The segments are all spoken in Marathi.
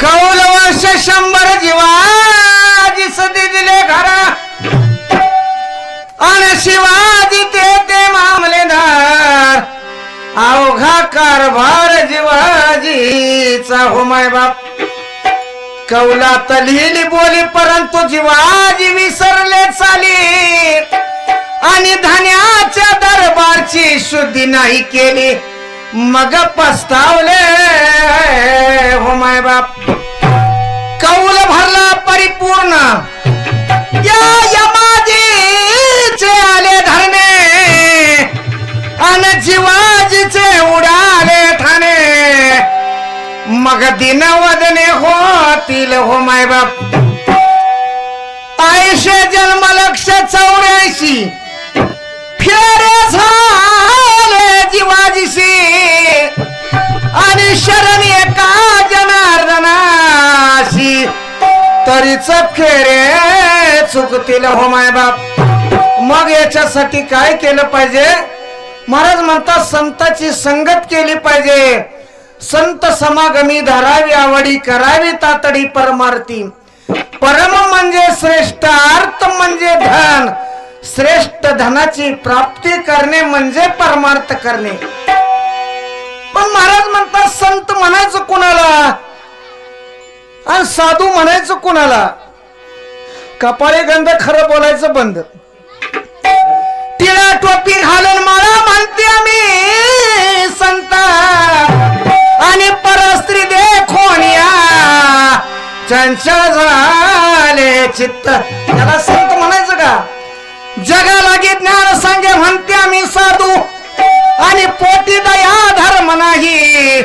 कौल वर्ष 100 जीवाजी सदी दिले घरा आणि शिवाजी ते मामलेदार अवघा कारभार जीवाजीचा हो माय बाप कौलात लिहिली बोली परंतु जीवाजी विसरले चाली आणि धान्याच्या दरबारची शुद्धी नाही केली मग पस्तावले हो माय बाप कौल भरला परिपूर्ण या यमाजीचे आले धरणे आणि जीवाजीचे उडाले ठाणे मग दिन वदने होतील हो माय बाप 80 जन्म लक्ष 84 फेरे झाले जीवाजीशी आणि शरण एका जनार्दनाशी तरीच फेरे चुकतील हो माय बाप मग याच्यासाठी काय केलं पाहिजे महाराज म्हणतात संताची संगत केली पाहिजे संत समागमी धरावी आवडी करावी तातडी परमार्थी परम म्हणजे श्रेष्ठ अर्थ म्हणजे धन श्रेष्ठ धनाची प्राप्ती करणे म्हणजे परमार्थ करणे पण महाराज म्हणतात संत म्हणायचं कोणाला आणि साधू म्हणायचं कोणाला कपाळे गंध खरं बोलायचं बंद टिळा टोपी घालून मला म्हणते आम्ही संत आणि परस्त्री देखोनिया चंचल झाले चित्त त्याला संत म्हणायचं का जगाला ज्ञान सांगे म्हणते आम्ही साधू आणि पोटी दया धर्म नाही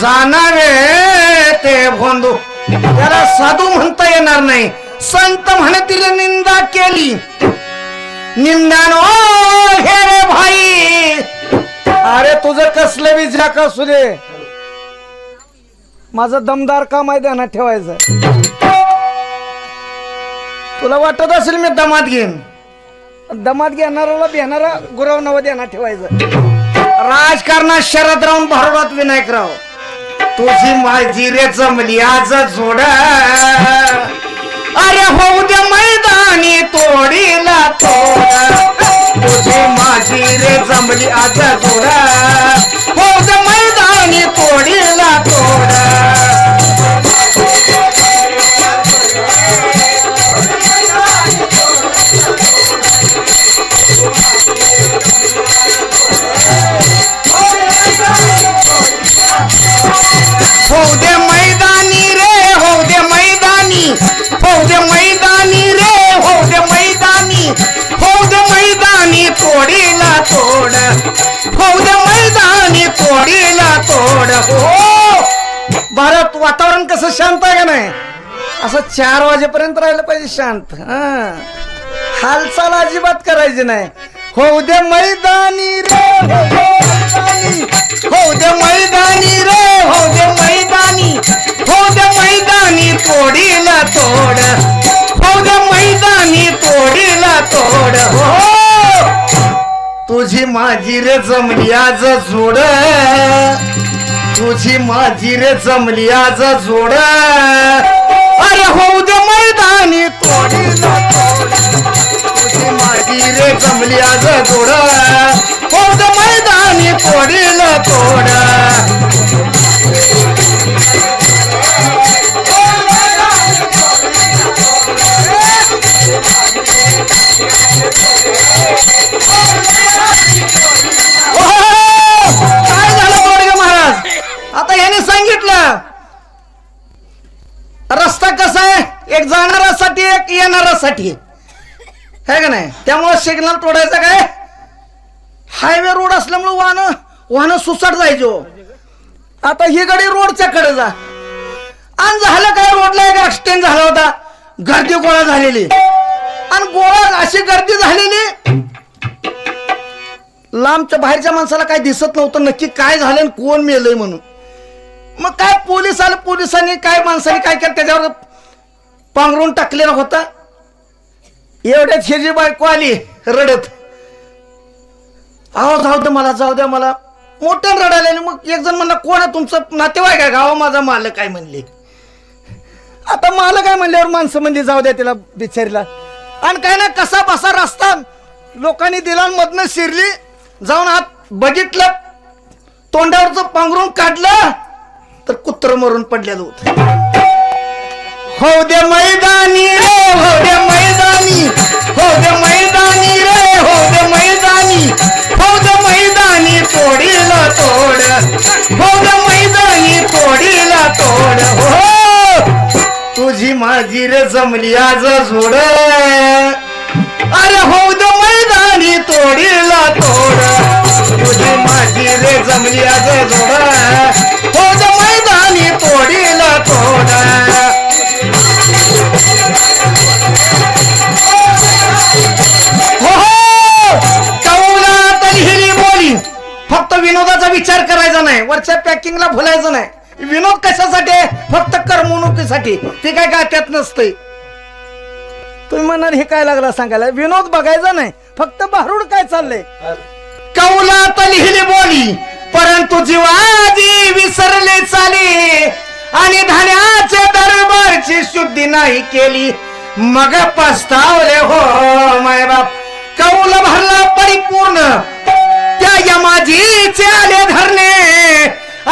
जाणावे ते भोंदू त्याला साधू म्हणता येणार नाही संत म्हणतील निंदा केली निंदानो हे रे भाई अरे तुझं कसलं बी झाक असू दे माझं दमदार काम आहे ध्यानात ठेवायचं तुला वाटत असेल मी दमात घेईन दमात घेणाऱ्याला भेणारा गुरव नव ध्यानात ठेवायचं राजकारणात शरद राहून भारतात विनायकराव तुझी माझी रे जमली आज जोडा अरे होऊ दे मैदानी तोडीला तोडा तुझी माझी रे जमली आज जोडा होऊ दे मैदानी तोडीला तोडा होऊ दे मैदानी रे होऊ दे मैदानी होऊ दे मैदानी रे होऊ दे मैदानी होऊ दे मैदानी तोडीला तोड होऊ दे मैदानी तोडीला तोड हो भारत वातावरण कसं शांत आहे का नाही असं 4 वाजेपर्यंत राहिलं पाहिजे शांत हालचाल अजिबात करायची नाही होऊ दे मैदानी रे होऊ दे मैदानी रे होऊ दे मैदानी होऊ दे मैदानी तोडीला तोड होऊ दे मैदानी तोडीला तोड हो तुझी माझी रे जमली आज जोड तुझी माझी रे जमली आज जोड अरे होऊ दे मैदानी तोडीला तोड तुझी माझी रे जमली आज जोड होऊ दे मैदानी तोडीला तोड काय झालं तोडगे महाराज आता याने सांगितलं रस्ता कसा आहे एक जाणाऱ्यासाठी एक येणाऱ्यासाठी है का नाही त्यामुळे सिग्नल तोडायचं काय हायवे रोड असल्यामुळे वाहन सुसाट जायचो आता ही गाडी रोडच्या कडे जा आणि झालं काय रोडला एक ऍक्सिडेंट झाला होता गर्दी गोळा झालेली आणि गोळा अशी गर्दी झालेली लांबच्या बाहेरच्या माणसाला काय दिसत नव्हतं नक्की काय झालं कोण मेलंय म्हणून मग काय पोलीस आले पोलिसांनी काय माणसांनी काय केलं त्याच्यावर पांघरून टाकलेला होता एवढ्यात ही जी बायको आली रडत आहो जाऊ दे मला मोठ्यानं रडायला. मग एक जण म्हणला कोण आहे तुमचं नातेवाईक आहे गावा? माझा मालक काय म्हणले. आता मालक काय म्हणल्यावर माणसं म्हणजे जाऊ द्या तिला बिचारीला. आणि काय ना कसा बसा रस्ता लोकांनी दिला मधनं शिरली जाऊन आत बघितलं तोंडावरचं पांघरून काढलं तर कुत्र मरून पडलेलं होतं. हो दे मैदानी रे हो दे मैदानी हो दे मैदानी रे हो दे मैदानी हो दे मैदानी तोडीला तोड हो दे मैदानी तोडीला तोड. हो तुझी माझी रे जमली आज जोड. अरे हो दे मैदानी तोडीला तोड तुझी माझी रे जमली आज जोड. हो दे मैदानी तोडीला तोड. फक्त विनोदाचा विचार करायचा नाही, वरच्या पॅकिंगला भुलायचं नाही. विनोद कशासाठी? फक्त करमणुकीसाठी. ते काय काय त्यात नसतंय. तुम्ही म्हणणार हे काय लागला सांगायला. विनोद बघायचा नाही, फक्त बाहेरून काय चाललंय. कौलात लिहिली बोली परंतु जीवाजी विसरले चाली आणि धान्याच्या दरबारची शुद्धी नाही केली मग पस्तावले हो मायबाप. कौल भरला परिपूर्ण त्या यमाजीचे आले धरणे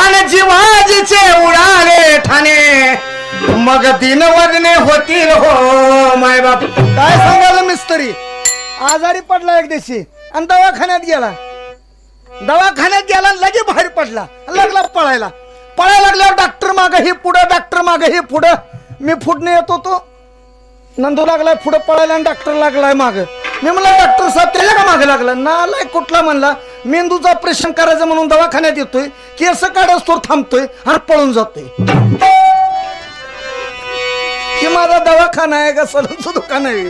आणि जीवाजीचे उडाले ठाणे मग दिनवदने होतील हो मायबाप. काय सांगायला मिस्त्री आजारी पडला एक दिवशी आणि दवाखान्यात गेला. दवाखान्यात गेला लगे बाहेर पडला लागला पळायला. पळायला लागल्यावर डॉक्टर मागे हे पुढं डॉक्टर मागे हे पुढं. मी पुढने येत होतो नंदू लागलाय पुढं पळायला आणि डॉक्टर लागलाय माग. मी म्हणला डॉक्टर साहेब त्याला का मागे लागला? नालाय कुठला म्हणला मेंदूचं ऑपरेशन करायचं म्हणून दवाखान्यात येतोय केस काढायचं थांबतोय आणि पळून जातोय. की माझा दवाखाना आहे का सलूनचं दुकान आहे?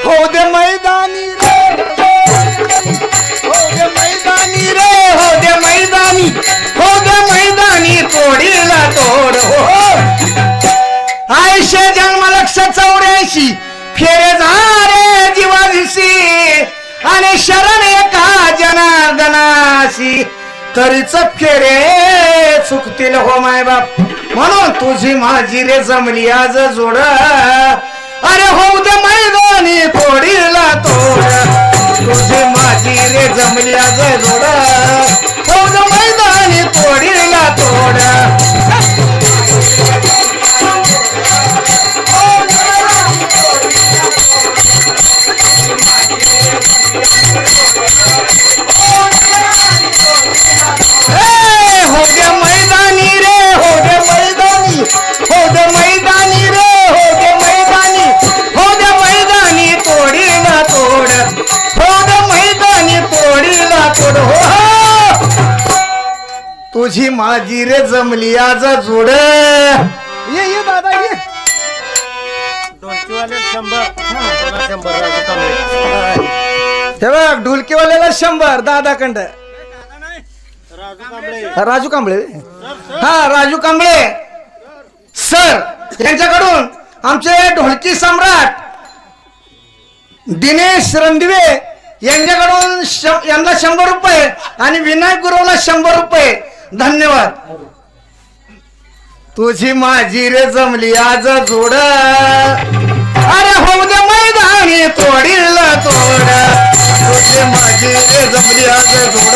हो दे मैदानी रे हो दे मैदानी रे हो दे मैदानी हो दे मैदानी तोडीला तोड. हो आयशे जन्म लक्ष 84 फेरे झाले जीवादिशी आणि शरण एका जनार्दनाशी तरीच फेरे चुकतील हो मायबाप. म्हणून तुझी माझी रे जमली आज जोड. अरे हो दे मैदानी तोडीला तोड तुझी माझी रे जमली आज जोड. हो दे मैदानी तोडीला तोड. हो दे मैदानी रे हो दे मैदानी हो दे मैदानी रे हो दे मैदानी हो दे मैदानी तोडीला तोड हो दे मैदानी तोडीला तोड. हो तुझी माझी रे जमली आज जोड. ये ये दादा ये ढोलकीवाले 100 ढोलकीवाल्याला 100 दादाकंड राजू कांबळे. हा राजू कांबळे सर यांच्याकडून आमचे ढोलकी सम्राट दिनेश रणदिवे यांच्याकडून यांना 100 रुपये आणि विनायक गुरुला 100 रुपये. धन्यवाद. तुझी माझी रे जमली आज जोड. अरे हो दे मैदानी तोडीला तोड तुझी माझी रे जमली आज जोड.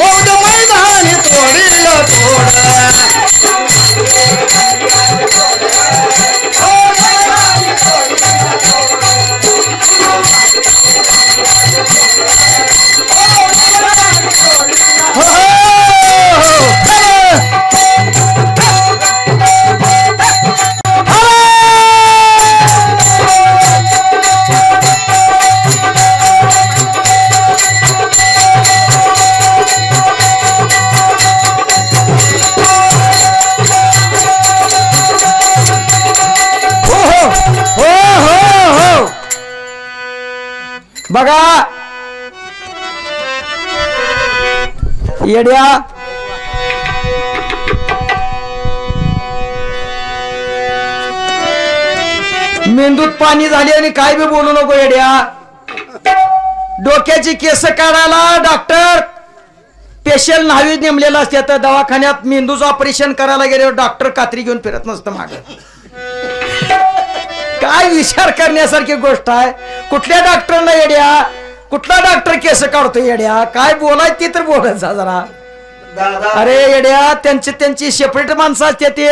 हो दे मैदानी तोडीला तोड. बघा येड्या मेंदूत पाणी झाली आणि काय बी बोलू नको येड्या. डोक्याची केस काढायला डॉक्टर स्पेशल न्हावी नेमलेलं असते तर दवाखान्यात मेंदूचं ऑपरेशन करायला गेल्यावर डॉक्टर कात्री घेऊन फिरत नसतं माग. काय विचार करण्यासारखी गोष्ट आहे. कुठल्या डॉक्टरना येड्या, कुठला डॉक्टर केस काढतो येड्या, काय बोलाय ते तर बोलत जा जरा. अरे येड्या, त्यांची सेपरेट माणसं असते ते.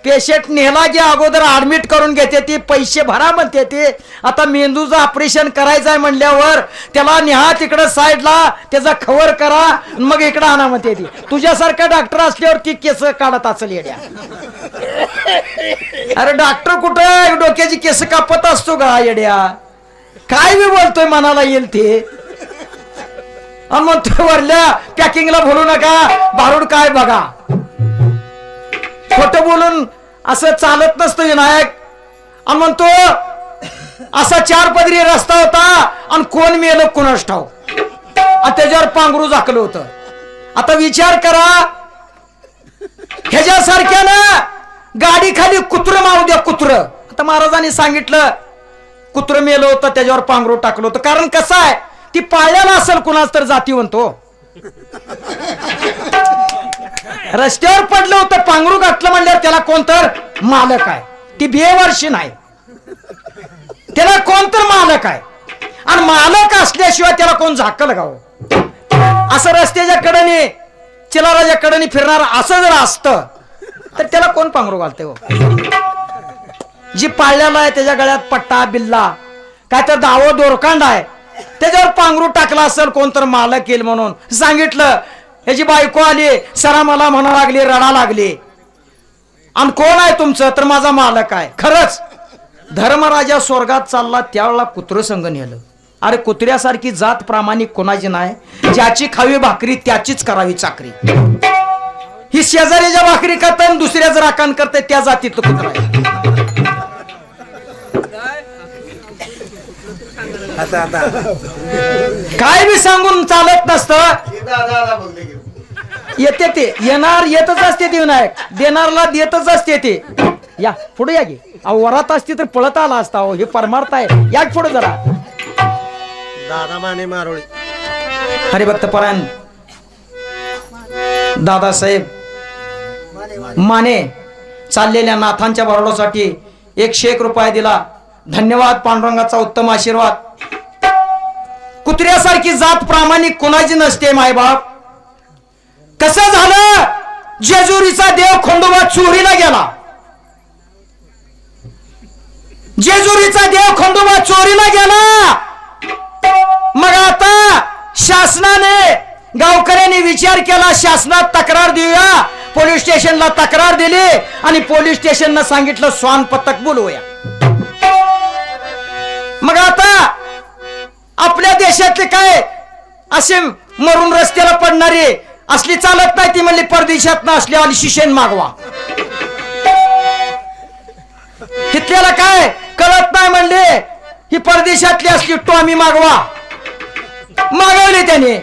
पेशंट नेला की अगोदर ऍडमिट करून घेते ती, पैसे भरा म्हणते ते. आता मेंदूचं ऑपरेशन करायचं आहे म्हणल्यावर त्याला न्या तिकडं साईडला, त्याचा खवर करा, मग इकडं आणा म्हणते ती. तुझ्यासारखा डॉक्टर असल्यावर ती केस काढत असेल येड्या. अरे डॉक्टर कुठं डोक्याची केस कापत असतो का येड्या? काय मी बोलतोय मनाला येईल ते. आणि मग तू वरल्या पॅकिंगला बोलू नका, भारूड काय बघा. खोटं बोलून असं चालत नसतं विनायक. आणि म्हणतो असा 4 पदरी रस्ता होता आणि कोण मेलं कुणास ठाव, आणि त्याच्यावर पांघरू झाकलं होतं. आता विचार करा, ह्याच्यासारख्यानं गाडी खाली कुत्र मारू द्या, कुत्र. आता महाराजांनी सांगितलं कुत्र मेलं होतं, त्याच्यावर पांघरू टाकलं होतं. कारण कसं आहे, ती पाळल्याला असेल कुणाच तर जातीवंत. रस्त्यावर पडलं होतं, पांघरू घातलं म्हणल्यावर त्याला कोणतर मालक आहे. ती बेवर्षी नाही, त्याला कोणतर मालक आहे. आणि मालक असल्याशिवाय त्याला कोण झाकल गाव. असं रस्त्याच्या कडेने चिलाराच्या कडेने फिरणार असं जर असतं तर त्याला कोण पांघरू घालते हो. जी पाळल्याला आहे त्याच्या गळ्यात पट्टा बिल्ला काय तर दावं दोरकांड आहे, त्याच्यावर पांघरू टाकला असेल कोणतर मालक येईल म्हणून सांगितलं. ह्याची बायको आली, सरा मला म्हणा लागली, रडा लागली. आणि कोण आहे तुमचं? तर माझा मालक आहे. खरंच धर्मराजा स्वर्गात चालला त्यावेळेला कुत्र संग नेलं. अरे कुत्र्यासारखी जात प्रामाणिक कोणाची नाही. ज्याची खावी भाकरी त्याचीच करावी चाकरी. ही शेजाऱ्याच्या भाकरी करता दुसऱ्याच राखण करते त्या जातीत कुत्रा आहे. काय बी सांगून चालत नसतं. येते ते येणार, येतच असते ते विनायक, देणारला देतच असते ते. या पुढे या गे. वरात असते तर पळत आला असता. हे परमार्थ आहे. या पुढे जरा. दादा माने मारोळी हरिभक्त परायण दादासाहेब माने चाललेल्या नाथांच्या बरोडसाठी 101 रुपये दिला. धन्यवाद. पांडुरंगाचा उत्तम आशीर्वाद. कुत्र्यासारखी जात प्रामाणिक कोणाची नसते मायबाप. कसं झालं, जेजुरीचा देव खंडोबा चोरीला गेला. जेजुरीचा देव खंडोबा चोरीला गेला. मग आता शासनाने गावकऱ्यांनी विचार केला, शासनात तक्रार देऊया. पोलीस स्टेशनला तक्रार दिली आणि पोलीस स्टेशननं सांगितलं श्वान पथक बोलवूया. मग आता आपल्या देशातले काय असे मरून रस्त्याला पडणारे असली चालत नाही. ती म्हणली परदेशात असले आणि शिक्षण मागवा. तिथल्याला काय कळत नाही म्हणले, ही परदेशातली असली टॉमी मागवा. मागवले त्याने.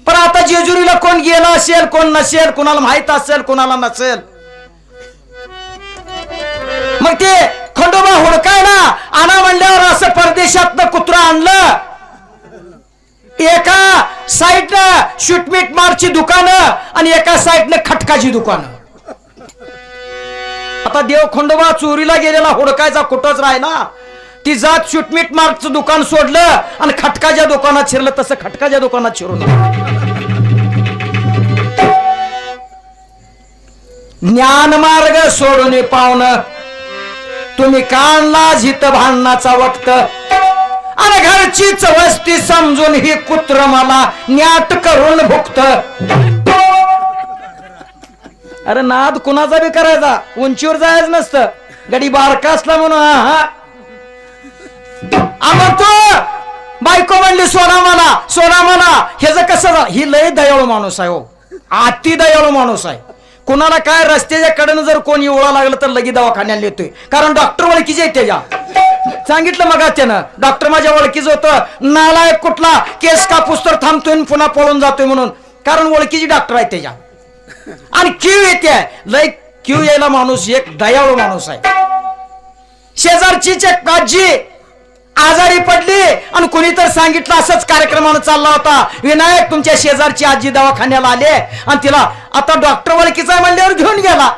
पण आता जेजुरीला कोण गेला असेल, कोण नसेल, कोणाला माहित असेल, कोणाला नसेल. मग ते खंडोबा हुडकायला आणा म्हणल्यावर असं परदेशातनं कुत्र आणलं. एका साईडनं शूटमीट मारची दुकानं आणि एका साईडनं खटकाची दुकानं. आता देव खंडोबा चोरीला गेलेला हुडकायचा कुठंच राहिला. ती जात शूटमीट मार्कचं दुकान सोडलं आणि खटकाच्या दुकानात शिरलं. तसं खटकाच्या दुकानात शिरून ज्ञानमार्ग सोडून पावणं तुम्ही काढला जित भांडणाचा वक्त. आणि घरचीच वस्ती समजून ही कुत्र मला न्याट करून भुक्त. अरे नाद कुणाचा बी करायचा, उंचीवर जायचं नसतं. गडी बारका असला म्हणून तो बायको म्हणली सोडा मला, सोडा मला. ह्याचं कसं, ही लय दयाळू माणूस आहे हो, अति दयाळू माणूस आहे. कुणाला काय रस्त्याच्या कडेनं जर कोणी ओळा लागलं तर लगी दवाखान्याला येतोय. कारण डॉक्टर ओळखीचे आहेत त्याच्या. सांगितलं मग त्यानं, डॉक्टर माझ्या ओळखीचं होतं. नालायक कुठला केस कापूस तर थांबतोय पुन्हा पळून जातोय म्हणून. कारण ओळखीची डॉक्टर आहेत त्याच्या. आणि क्यू येते, लय क्यू यायला माणूस एक दयाळू माणूस आहे. शेजारची आजी आजारी पडली आणि कुणी तर सांगितलं असंच कार्यक्रमानं चालला होता, विनायक तुमच्या शेजारची आजी दवाखान्याला आले आणि तिला आता डॉक्टर ओळखीचा म्हणल्यावर घेऊन गेला.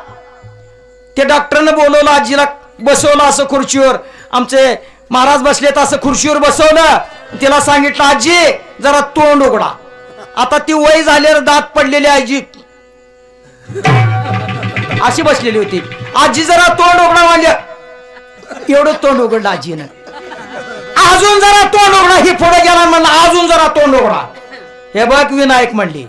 ते डॉक्टरनं बोलवलं, आजीला बसवलं असं खुर्चीवर, आमचे महाराज बसलेत असं खुर्चीवर बसवलं. तिला सांगितलं आजी जरा तोंड उघडा. आता ती वय झाल्यावर दात पडलेली आजी अशी बसलेली होती. आजी जरा तोंड उघडा म्हणजे एवढं तोंड उघडलं आजीनं. अजून जरा तोंड उघडा, ही पुढे गेला म्हणलं अजून जरा तोंड उघडा. हे बघ विनायक म्हणली,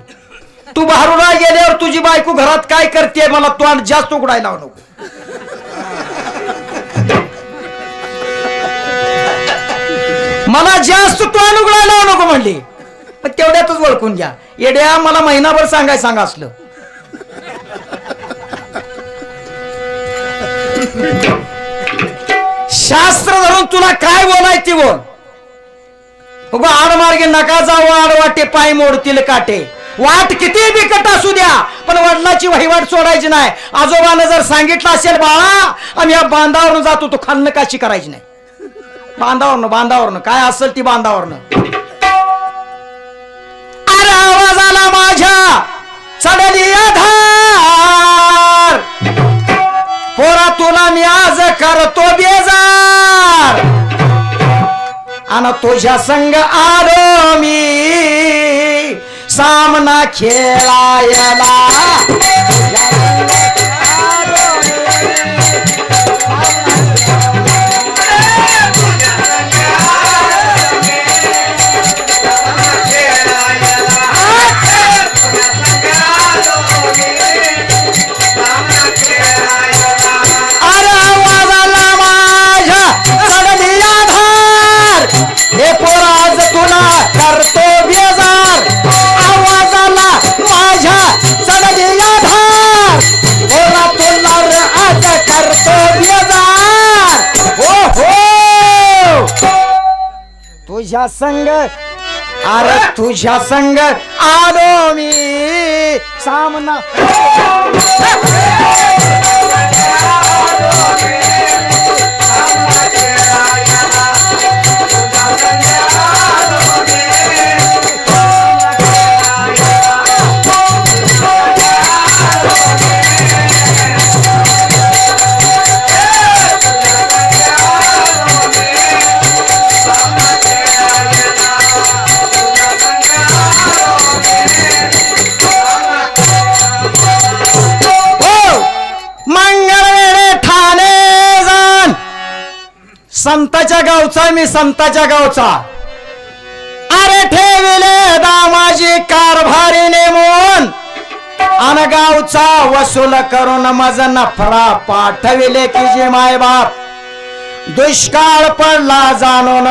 तू बाहेरून गेल्यावर तुझी बायको घरात काय करते मला तोंड जास्त उघडायला नको. मला जास्त तोंड उघडायला नको म्हणली. पण तेवढ्यातच ओळखून घ्या येड्या, मला महिनाभर सांगा असलं. शास्त्र धरून तुला काय बोलायची बोल. बघ आडमार्गे नका जाऊ, आडवाटे पाय मोडतील काटे. वाट किती बिकट असू द्या पण वडिलाची वहिवाट सोडायची नाही. आजोबानं जर सांगितलं असेल बाळा आम्ही या बांधावरून जातो, तो खाल्लं काशी करायची नाही. बांधावरनं काय असेल ती बांधावरनं. अरे आवाजाला माझ्या चढली आधार, पोरा तुला मी आज करतो बेजार, आणि तुझ्या संग आलो मी सामना खेळायला. करतो बेजार, आवाजाला माझ्या चढलेला धार, बोला तुला आज करतो बेजार. हो हो तुझ्या संग, अरे तुझ्या संग आलो मी सामना. संताच्या गावचा मी संताच्या गावचा, अरे ठेविले दामाजी कारभारी नेमून, अन गावचा वसूल करून माझा नफरा पाठविले की जे माय बाप. दुष्काळ पडला जाणून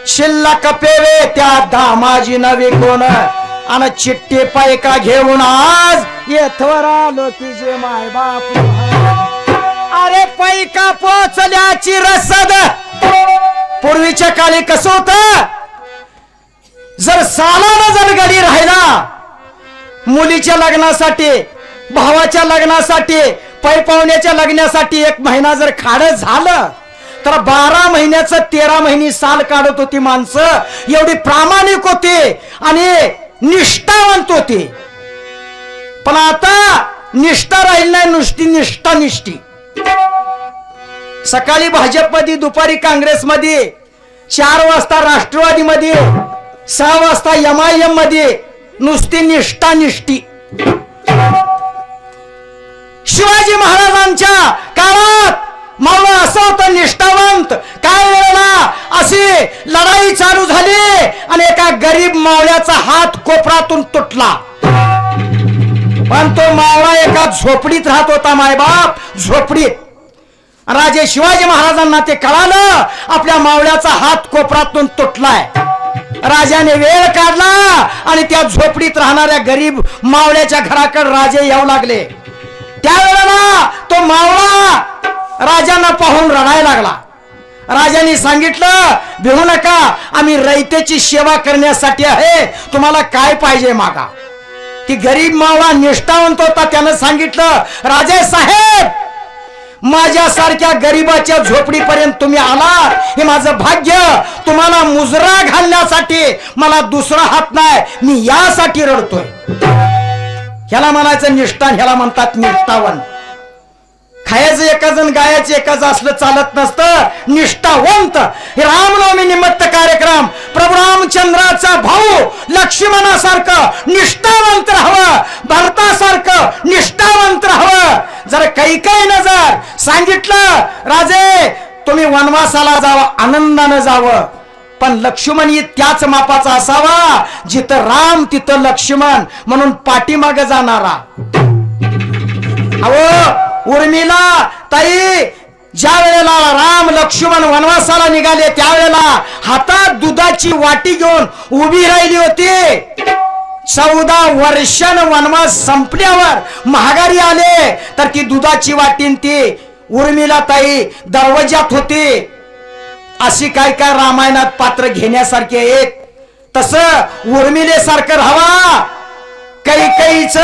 शिल्लक पेवे त्या दामाजी न विकून, अन चिठ्ठी पैका घेऊन आज येथवर आलो की जे माय बाप. अरे पैका पोचल्याची रसद. पूर्वीच्या काळी कसं होत, जर सालानं जर गडी राहिला मुलीच्या लग्नासाठी, भावाच्या लग्नासाठी, पै पाहुण्याच्या लग्नासाठी 1 महिना जर खाडं झालं तर 12 महिन्याचं 13 महिने साल काढत होती माणसं. एवढी प्रामाणिक होती आणि निष्ठावंत होती. पण आता निष्ठा राहील नाही, नुसती निष्ठी. सकाळी भाजपमध्ये, दुपारी काँग्रेसमध्ये, 4 वाजता राष्ट्रवादीमध्ये, 6 वाजता MIM मध्ये, नुसती निष्ठी. शिवाजी महाराजांच्या काळात मावळा असं होतं निष्ठावंत. काय वेळेला अशी लढाई चालू झाली आणि एका गरीब मावळ्याचा हात कोपरातून तुटला, पण तो मावळा एका झोपडीत राहत होता. मायबाप झोपडीत. राजे शिवाजी महाराजांना ते कळालं आपल्या मावळ्याचा हात कोपरातून तुटलाय. राजाने वेळ काढला आणि त्या झोपडीत राहणाऱ्या गरीब मावळ्याच्या घराकडे राजे येऊ लागले. त्यावेळेला तो मावळा राजांना पाहून रडायला लागला. राजांनी सांगितलं भिवू नका, आम्ही रयतेची सेवा करण्यासाठी आहे, तुम्हाला काय पाहिजे मागा. ती गरीब मावळा निष्ठावंत होता, त्यानं सांगितलं राजे साहेब माझ्यासारख्या गरीबाच्या झोपडीपर्यंत तुम्ही आलात हे माझं भाग्य. तुम्हाला मुजरा घालण्यासाठी मला दुसरा हात नाही, मी यासाठी रडतोय. ह्याला म्हणायचं निष्ठान, ह्याला म्हणतात निष्ठावन. खायचं एकाजण गायचं एकाच असलं चालत नसतं. निष्ठावंत. हे रामनवमी निमित्त कार्यक्रम. प्रभू रामचंद्राचा भाऊ लक्ष्मणासारखं निष्ठावंत राहावं, भरतासारखं निष्ठावंत राहावं. जर काही जर सांगितलं राजे तुम्ही वनवासाला जावं, आनंदानं जावं, पण लक्ष्मण ही त्याच मापाचा असावा जिथं राम तिथं लक्ष्मण म्हणून पाठीमागे जाणारा. अहो उर्मिला ताई ज्या वेळेला राम लक्ष्मण वनवासाला निघाले त्यावेळेला हातात दुधाची वाटी घेऊन उभी राहिली होती. 14 वर्षानं वनवास संपल्यावर महागारी आले तर ती दुधाची वाटी ती उर्मिला ताई दरवाजात होती. अशी काय काय रामायणात पात्र घेण्यासारखे आहेत. तसं उर्मिलेसारखं राहावा. कैकईच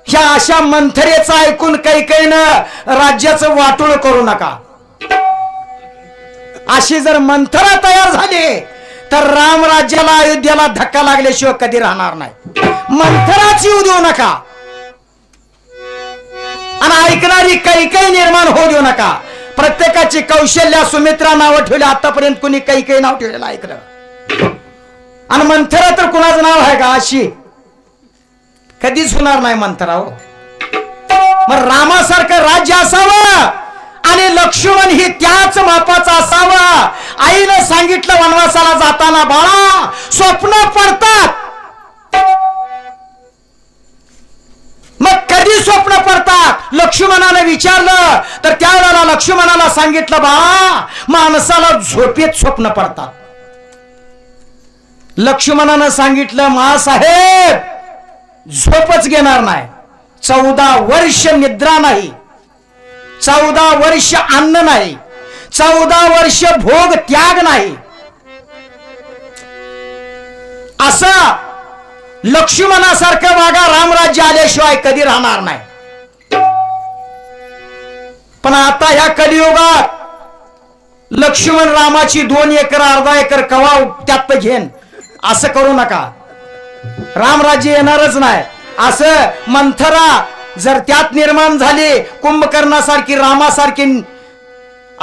ह्या अशा मंथरेचं ऐकून कैकईनं राज्याचं वाटोळ करू नका. अशी जर मंथरा तयार झाली तर राम राज्याला अयोध्येला धक्का लागल्याशिवाय कधी राहणार नाही. मंथराची येऊ देऊ नका आणि ऐकणारी कैकई निर्माण होऊ देऊ नका. प्रत्येकाची कौशल्य सुमित्रा नाव ठेवले. आतापर्यंत कुणी कैकई नाव ठेवलेलं ऐकलं आणि मंथरा तर कुणाचं नाव आहे का? अशी कधीच होणार नाही मंथरा. मग रामासारखं राज्य असावं आणि लक्ष्मण ही त्याच मापाचा असावा. आईनं सांगितलं वनवासाला जाताना बाळा स्वप्न पडतात. मग कधी स्वप्न पडतात? लक्ष्मणाने विचारलं तर त्यावेळेला लक्ष्मणाला सांगितलं बाळा माणसाला झोपेत स्वप्न पडतात. लक्ष्मणानं सांगितलं महासाहेब झोपच घेणार नाही. 14 वर्ष निद्रा नाही, 14 वर्ष अन्न नाही, 14 वर्ष भोग त्याग नाही. असा लक्ष्मणासारखं वागा रामराज्य आल्याशिवाय कधी राहणार नाही. पण आता ह्या कलियुगात लक्ष्मण रामाची 2 एकर अर्धा एकर कवा त्यात घेन असं करू नका. रामराज्य येणारच नाही. असं मंथरा जर त्यात निर्माण झाली, कुंभकर्णासारखी रामासारखी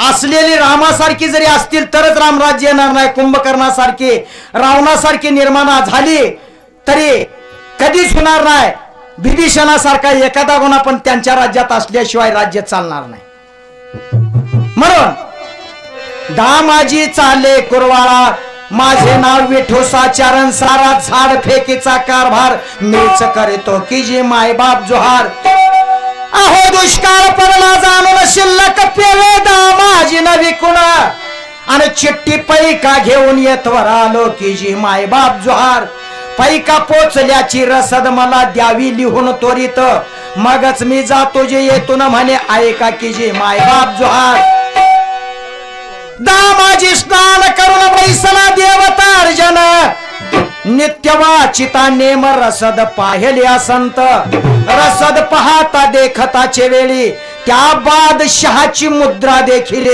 असलेली रामासारखी जरी असतील तरच रामराज्य येणार नाही. कुंभकर्णासारखी रावणासारखी निर्माण झाली तरी कधीच होणार नाही. विभीषणासारखा एखादा गुन्हा पण त्यांच्या राज्यात असल्याशिवाय राज्य चालणार नाही. म्हणून दामाजी चाले कुरवाळा माझे नाव विठोसा चरण सारा झाड फेकीचा कारभार मीच करतो की जी मायबाप जोहार. अहो दुष्काळ पडला जाणून शिल्लक पेले दामाजी न विकुण आणि चिठ्ठी पैका घेऊन येतवर आलो की जी मायबाप जोहार. पैका पोचल्याची रसद मला द्यावी लिहून त्वरित मगच मी जातो जे येतून म्हणे ऐका की जी मायबाप जोहार. दामाजी स्नान करून बैसला देवतार्जन नित्य वाचिता नेम रसद पाहिल्या संत. रसद पाहता देखताचे वेळी त्या बादशहाची मुद्रा देखील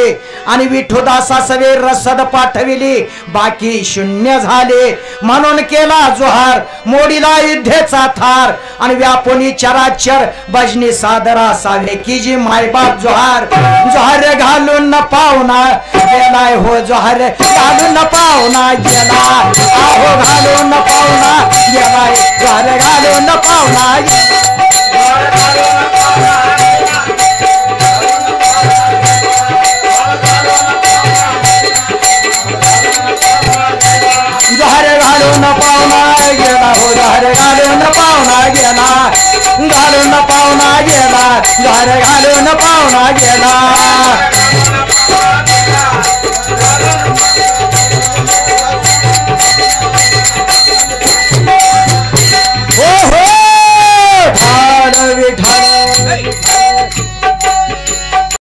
आणि विठोदासा सवे रसद पाठविली बाकी शून्य झाले. म्हणून केला जोहार मोडीला युद्धेचा थार आणि व्यापुनी चराचर भजनी सादरा सावे की जी मायबाप जोहार. जोहार घालून न पाहुणा गेलाय हो जोहार घालून न पाहुणा गेला. आहो घालून न पाहुणा गेलाय जोहार घालून न पाहुणा घालून पाहुणा गेला हो जोहार घालून पाहुणा गेला. घालून पाहुणा गेला जोहार घालून पाहुणा गेला.